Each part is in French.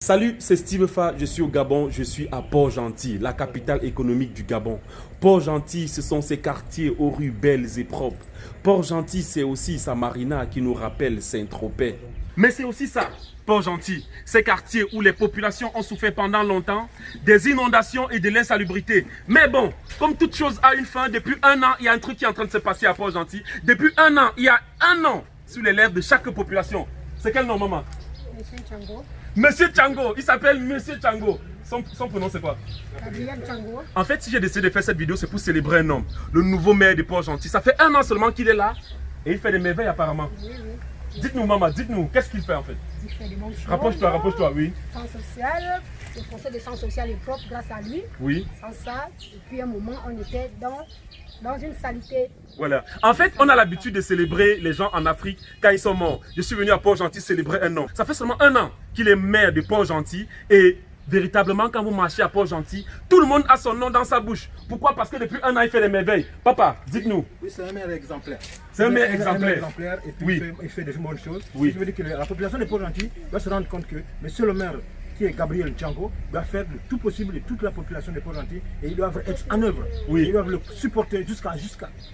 Salut, c'est Steve Fa, je suis au Gabon, je suis à Port-Gentil, la capitale économique du Gabon. Port-Gentil, ce sont ces quartiers aux rues belles et propres. Port-Gentil, c'est aussi sa marina qui nous rappelle Saint-Tropez. Mais c'est aussi ça, Port-Gentil, ces quartiers où les populations ont souffert pendant longtemps des inondations et de l'insalubrité. Mais bon, comme toute chose a une fin, depuis un an, il y a un truc qui est en train de se passer à Port-Gentil. Depuis un an, il y a un an sur les lèvres de chaque population. C'est quel nom, maman? Monsieur Tchango. Monsieur Tchango, il s'appelle Monsieur Tchango. Son prénom c'est quoi? Gabriel Tchango. En fait, si j'ai décidé de faire cette vidéo, c'est pour célébrer un homme, le nouveau maire de Port-Gentil. Ça fait un an seulement qu'il est là et il fait des merveilles apparemment. Oui, oui. Dites-nous, maman, dites-nous, qu'est-ce qu'il fait en fait? Il fait des bonnes choses. Rapproche-toi, oui. Centre social, le conseil de centre social est propre grâce à lui. Oui. Sans ça, depuis un moment, on était dans une saleté. Voilà. En fait, on a l'habitude de célébrer les gens en Afrique quand ils sont morts. Je suis venu à Port-Gentil célébrer un an. Ça fait seulement un an qu'il est maire de Port-Gentil et véritablement, quand vous marchez à Port-Gentil, tout le monde a son nom dans sa bouche. Pourquoi? Parce que depuis un an, il fait des merveilles. Papa, dites-nous. Oui, c'est un maire exemplaire. C'est un maire exemplaire. Et puis Oui. il fait des bonnes choses. Oui. Je veux dire que la population de Port-Gentil doit se rendre compte que monsieur le maire, qui est Gabriel Tchango, doit faire le tout possible de toute la population de Port-Gentil et ils doivent être en œuvre. Oui. Ils doivent le supporter jusqu'à.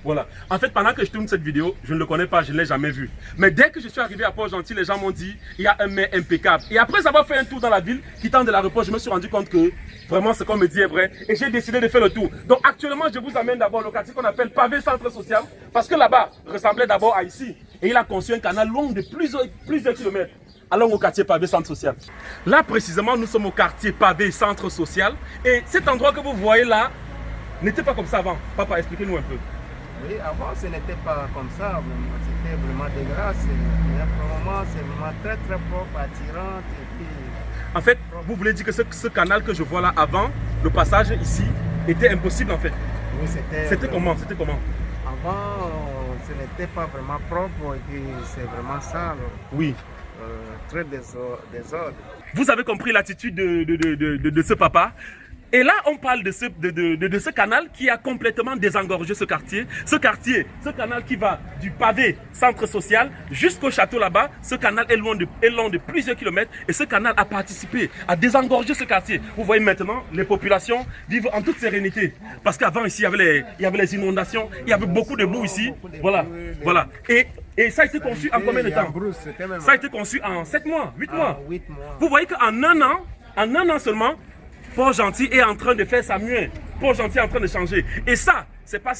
Voilà. En fait, pendant que je tourne cette vidéo, je ne le connais pas, je ne l'ai jamais vu. Mais dès que je suis arrivé à Port-Gentil, les gens m'ont dit il y a un maire impeccable. Et après avoir fait un tour dans la ville, quittant de l'aéroport, je me suis rendu compte que vraiment ce qu'on me dit est vrai. Et j'ai décidé de faire le tour. Donc actuellement, je vous amène d'abord au quartier qu'on appelle Pavé Centre Social. Parce que là-bas ressemblait d'abord à ici. Et il a conçu un canal long de plusieurs kilomètres. Allons au quartier Pavé Centre Social. Là précisément, nous sommes au quartier Pavé Centre Social. Et cet endroit que vous voyez là n'était pas comme ça avant. Papa, expliquez-nous un peu. Oui, avant ce n'était pas comme ça, c'était vraiment dégueulasse. Mais pour le moment, c'est vraiment très très propre, attirant. Et puis... En fait, vous voulez dire que ce canal que je vois là avant, le passage ici, était impossible en fait. Oui, C'était comment? C'était comment? Avant, ce n'était pas vraiment propre et puis c'est vraiment sale. Oui. Très désordre. Vous avez compris l'attitude de ce papa. Et là, on parle de ce canal qui a complètement désengorgé ce quartier. Ce canal qui va du pavé centre social jusqu'au château là-bas. Ce canal est long de plusieurs kilomètres. Et ce canal a participé à désengorger ce quartier. Vous voyez maintenant, les populations vivent en toute sérénité. Parce qu'avant, ici, il y avait les inondations. Il y avait beaucoup de boue ici. Voilà. Voilà. Et ça a été conçu en combien de temps? Ça a été conçu en 7 mois, 8 mois. 8 mois. Vous voyez qu'en un an seulement, Port-Gentil est en train de faire sa muette. Port-Gentil est en train de changer. Et ça, c'est pas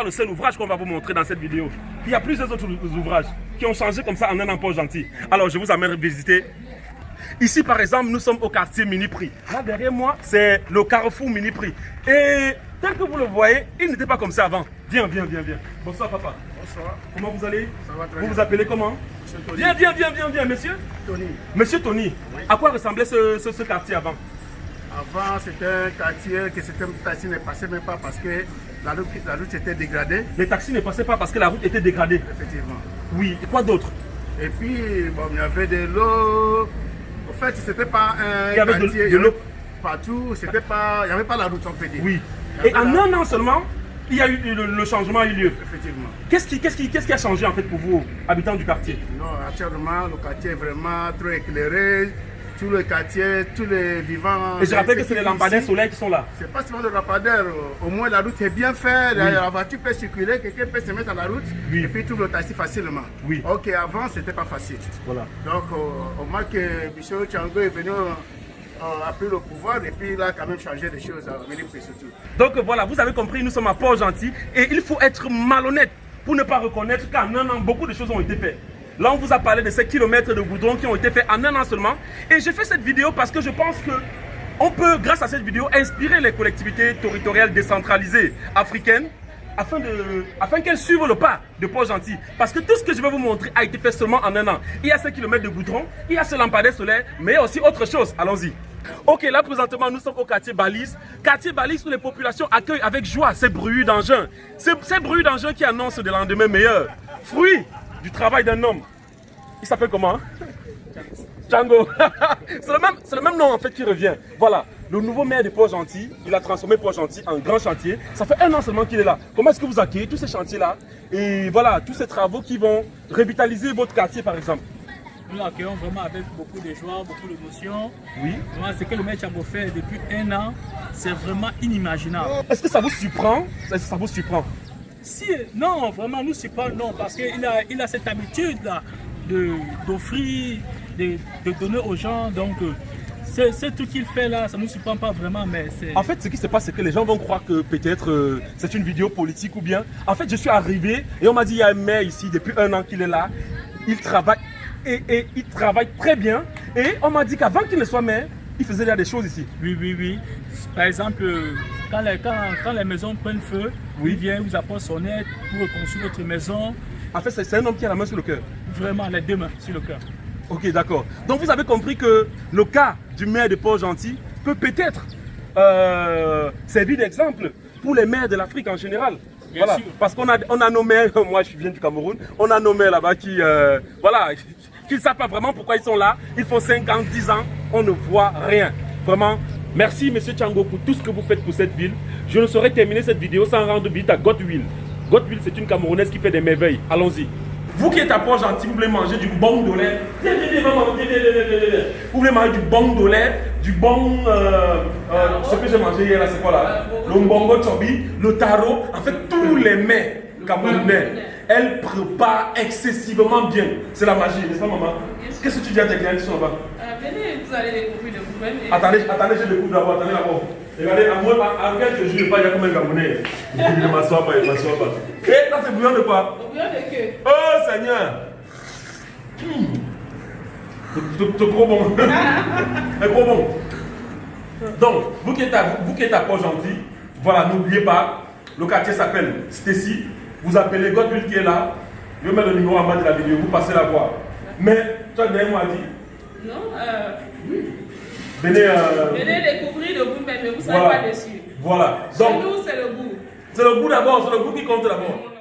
le seul ouvrage qu'on va vous montrer dans cette vidéo. Il y a plusieurs autres ouvrages qui ont changé comme ça en un an Port-Gentil. Alors, je vous amène visiter. Ici, par exemple, nous sommes au quartier Mini-Prix. Là, derrière moi, c'est le carrefour Mini-Prix. Et tel que vous le voyez, il n'était pas comme ça avant. Viens. Bonsoir, papa. Bonsoir. Comment vous allez? Ça va très Vous bien. vous appelez comment? Monsieur Tony. Viens, monsieur. Tony. Monsieur Tony, à quoi ressemblait ce quartier avant? Avant, c'était un quartier que certains taxis ne passaient même pas parce que la route était dégradée. Les taxis ne passaient pas parce que la route était dégradée. Effectivement. Oui, et quoi d'autre? Et puis, bon, il y avait de l'eau. En fait, c'était pas un Il y avait de quartier, l'eau partout. C'était pas, il n'y avait pas la route, on peut dire. Oui. Il y Et avait en un an seulement, il y a eu le changement a eu lieu. Effectivement. Qu'est-ce qui a changé en fait pour vous, habitants du quartier? Non, actuellement, le quartier est vraiment trop éclairé. Tout le quartier, tous les vivants. Et je rappelle que c'est les lampadaires solaires qui sont là. C'est pas seulement le lampadaire. Au moins, la route est bien faite. La voiture peut circuler, quelqu'un peut se mettre à la route. Oui. Et puis, trouve le taxi facilement. Oui. Ok, avant, c'était pas facile. Voilà. Donc, au moins que M. Tchango est venu a pris le pouvoir et puis il a quand même changé les choses à Mini-Prix surtout. Donc voilà, vous avez compris, nous sommes à Port-Gentil et il faut être malhonnête pour ne pas reconnaître qu'en un an, beaucoup de choses ont été faites. Là, on vous a parlé de ces kilomètres de goudron qui ont été faits en un an seulement. Et j'ai fait cette vidéo parce que je pense que on peut, grâce à cette vidéo, inspirer les collectivités territoriales décentralisées africaines afin qu'elles suivent le pas de Port-Gentil. Parce que tout ce que je vais vous montrer a été fait seulement en un an. Il y a ces kilomètres de goudron, il y a ce lampadaire solaire, mais il y a aussi autre chose. Allons-y. Ok, là présentement nous sommes au quartier Balise. Quartier Balise où les populations accueillent avec joie ces bruits d'engins. Ces bruits d'engins qui annoncent des lendemains meilleurs. Fruit du travail d'un homme. Il s'appelle comment? Tchango. C'est le même nom en fait qui revient. Voilà, le nouveau maire de Port-Gentil, il a transformé Port-Gentil en grand chantier. Ça fait un an seulement qu'il est là. Comment est-ce que vous accueillez tous ces chantiers-là? Et voilà, tous ces travaux qui vont revitaliser votre quartier par exemple. nous l'accueillons vraiment avec beaucoup de joie, beaucoup d'émotion. Oui. Vraiment, ce que le maire Tchango fait depuis 1 an, c'est vraiment inimaginable. Est-ce que ça vous surprend? Est-ce que ça vous surprend? Si, non, vraiment, nous surprend, non, parce qu'il a cette habitude-là d'offrir, de donner aux gens. Donc, c'est tout qu'il fait là, ça ne nous surprend pas vraiment, mais c'est... En fait, ce qui se passe, c'est que les gens vont croire que peut-être c'est une vidéo politique ou bien... En fait, je suis arrivé et on m'a dit il y a un maire ici depuis 1 an qu'il est là. Il travaille et il travaille très bien. Et on m'a dit qu'avant qu'il ne soit maire, il faisait déjà des choses ici. Oui, oui, oui. Par exemple, quand les maisons prennent feu, Oui. il vient, vous apporte son aide pour reconstruire votre maison. En fait, c'est un homme qui a la main sur le cœur. Vraiment, les 2 mains sur le cœur. Ok, d'accord. Donc vous avez compris que le cas du maire de Port-Gentil peut peut-être servir d'exemple pour les maires de l'Afrique en général. Bien Voilà. sûr. Parce qu'on a nos maires, moi je viens du Cameroun, on a nos maires là-bas qui, voilà, qui ne savent pas vraiment pourquoi ils sont là. Ils font 5 ans, 10 ans, on ne voit rien. Vraiment, merci Monsieur Tchango pour tout ce que vous faites pour cette ville. Je ne saurais terminer cette vidéo sans rendre visite à Godwill. Godwill, c'est une Camerounaise qui fait des merveilles. Allons-y. Vous qui êtes à Port-Gentil, vous voulez manger du bon de lait. Vous voulez manger du bon de lait, du bon... ce que j'ai mangé hier, là, c'est quoi là? Le mbongo chobi, le taro. En fait, tous les mets camerounais, elles préparent excessivement bien. C'est la magie, n'est-ce pas maman? Qu'est-ce que tu dis à tes clients qui sont là-bas? Venez, vous allez découvrir de vous-même. Attendez, je découvre d'abord, attendez d'abord. Regardez, à moi, à quel je ne pas, il y a comme un Gabonais. Il ne m'assoit pas, il ne m'assoit pas. Et là, c'est bouillon de quoi? Bouillon de queue. Oh Seigneur! C'est trop bon. C'est trop bon. Donc, vous qui êtes à Port-Gentil, voilà, n'oubliez pas, le quartier s'appelle Stacy. Vous appelez Godwill qui est là. Je vais mettre le numéro en bas de la vidéo, vous passez la voir. Mais, toi, derrière moi, dit. Non, Venez, venez découvrir de vous-même, mais vous ne savez voilà. pas dessus. Voilà. Chez Donc, nous, c'est le goût. c'est le goût d'abord, c'est le goût qui compte d'abord.